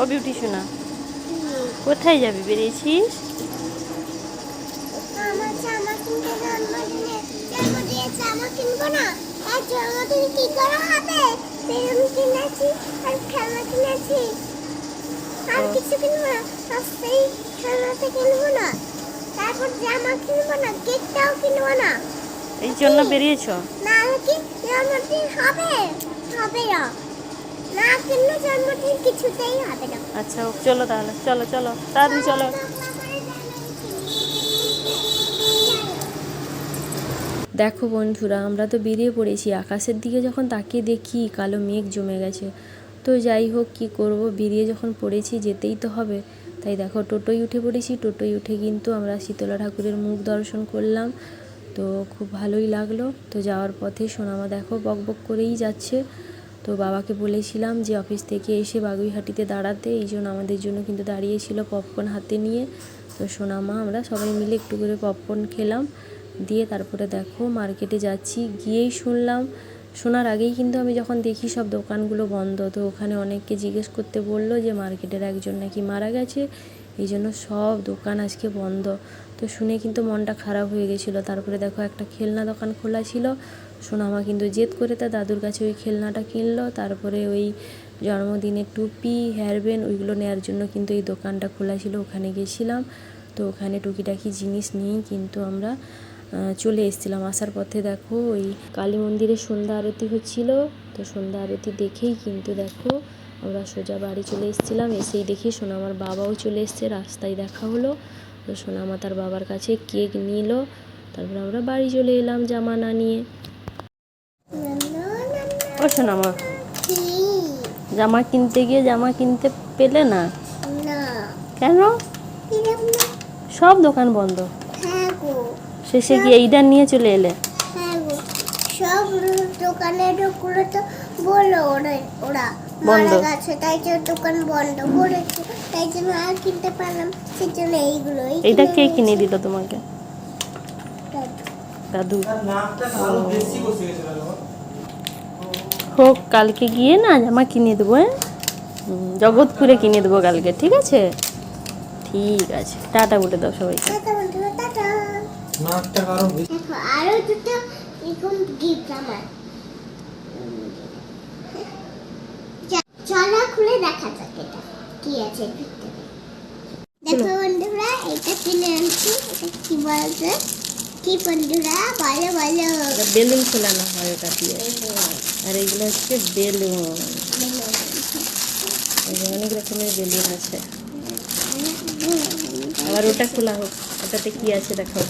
ও beauty শোনা, কোথায় যাবি? বেরিয়েছিস? আমার জামা কিনতে জন্মদিনে জামা কিনবো না। আর জন্মদিন কি করা হবে? বেলুন কিনেছি আর খেলনা কিনেছি, আর কিছু কিনবো না। আর সেই খেলনাটা কিনবো না, তারপর জামা কিনবো না, কেকটাও কিনবো না। এই জন্য বেরিয়েছো? না কি জন্মদিন হবে? হবে না, না কিনলে জন্মদিন কিছুতেই হবে না। আচ্ছা চলো তাহলে, চলো চলো তাড়াতাড়ি চলো। দেখো বন্ধুরা, আমরা তো বেরিয়ে পড়েছি। আকাশের দিকে যখন তাকিয়ে দেখি কালো মেঘ জমে গেছে। তো যাই হোক, কি করব, বেরিয়ে যখন পড়েছি যেতেই তো হবে। তাই দেখো টোটোয় উঠে পড়েছি। টোটোয় উঠে কিন্তু আমরা শীতলা ঠাকুরের মুখ দর্শন করলাম। তো খুব ভালোই লাগলো। তো যাওয়ার পথে সোনামা দেখো বকবক করেই যাচ্ছে। তো বাবাকে বলেছিলাম যে অফিস থেকে এসে বাগুইহাটিতে দাঁড়াতে, এই জন্য আমাদের জন্য কিন্তু দাঁড়িয়েছিল পপকর্ন হাতে নিয়ে। তো সোনামা আমরা সবাই মিলে একটু করে পপকর্ন খেলাম, দিয়ে তারপরে দেখো মার্কেটে যাচ্ছি। গিয়েই শুনলাম, শোনার আগেই কিন্তু আমি যখন দেখি সব দোকানগুলো বন্ধ। তো ওখানে অনেককে জিজ্ঞেস করতে বললো যে মার্কেটের একজন নাকি মারা গেছে, এই জন্য সব দোকান আজকে বন্ধ। তো শুনে কিন্তু মনটা খারাপ হয়ে গেছিলো। তারপরে দেখো একটা খেলনা দোকান খোলা ছিল। সোনামা কিন্তু জেদ করে তার দাদুর কাছে ওই খেলনাটা কিনলো। তারপরে ওই জন্মদিনের টুপি, হেয়ারব্যান্ড ওইগুলো নেওয়ার জন্য কিন্তু এই দোকানটা খোলা ছিল, ওখানে গেছিলাম। তো ওখানে টুকিটাকি জিনিস নিয়েই কিন্তু আমরা চলে এসেছিলাম। আসার পথে দেখো ওই কালী মন্দিরে সন্ধ্যা আরতি হচ্ছিল। তো সন্ধ্যা আরতি দেখেই কিন্তু দেখো আমরা সোজা বাড়ি চলে এসেছিলাম। এসেই দেখি সোনামার বাবাও চলে এসছে, রাস্তায় দেখা হলো। তো সোনামা তার বাবার কাছে কেক নিল। তারপর আমরা বাড়ি চলে এলাম জামা না নিয়ে। ও সোনামা, জামা কিনতে গিয়ে জামা কিনতে পেলে না? কেন? সব দোকান বন্ধ। শেষে গিয়ে এইটা নিয়ে চলে এলে? সব দোকানের গুলো তো বললো ওরা বন্ধ গেছে, তাই জন্য দোকান বন্ধ করেছে, তাই জন্য আর কিনতে পারলাম। সেই জন্য এইগুলো। এইটা কে কিনে দিল তোমাকে? দাদু। হোক, কালকে গিয়ে না জামা কিনে দেবো। হ্যাঁ, জগৎপুরে কিনে দেবো কালকে, ঠিক আছে? ঠিক আছে, টাটা বলে দাও সবাইকে। আরো দুটো এরকম গিফট আমার। চলো খুলে দেখা যাক এটা কি আছে ভিতরে। দেখো বন্ধুরা, এটা কিনে আনছি। এটা কি বলছে? কি বন্ধুরা বলো বলো? বেলুন খোলানো হয় ওটা দিয়ে। আর এইগুলো হচ্ছে বেলুন, অনেক রকমের বেলুন আছে। আবার ওটা খোলা হোক, ওটাতে কি আছে দেখো।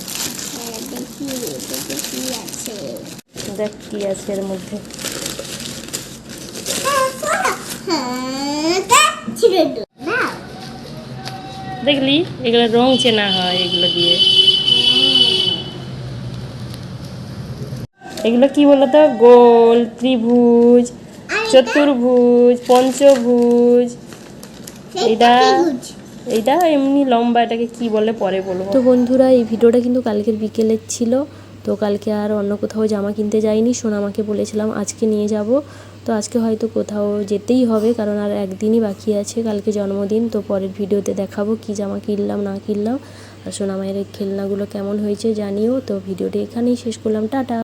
দেখ কি আছে এর মধ্যে। দেখলি, এগুলো রং চেনা হয় এগুলো দিয়ে। এগুলো কি বলতো? গোল, ত্রিভুজ, চতুর্ভুজ, পঞ্চভুজ। এইটা এমনি লম্বা, এটাকে কি বলে পরে বলবো। তো বন্ধুরা, এই ভিডিওটা কিন্তু কালকের বিকেলের ছিল। তো কালকে আর অন্য কোথাও জামা কিনতে যাইনি। সোনামাকে বলেছিলাম আজকে নিয়ে যাব। তো আজকে হয়তো কোথাও যেতেই হবে, কারণ আর একদিনই বাকি আছে, কালকে জন্মদিন। তো পরের ভিডিওতে দেখাবো কি জামা কিনলাম না কিনলাম। আর সোনামায়ের এই খেলনাগুলো কেমন হয়েছে জানিও। তো ভিডিওটি এখানেই শেষ করলাম, টাটা।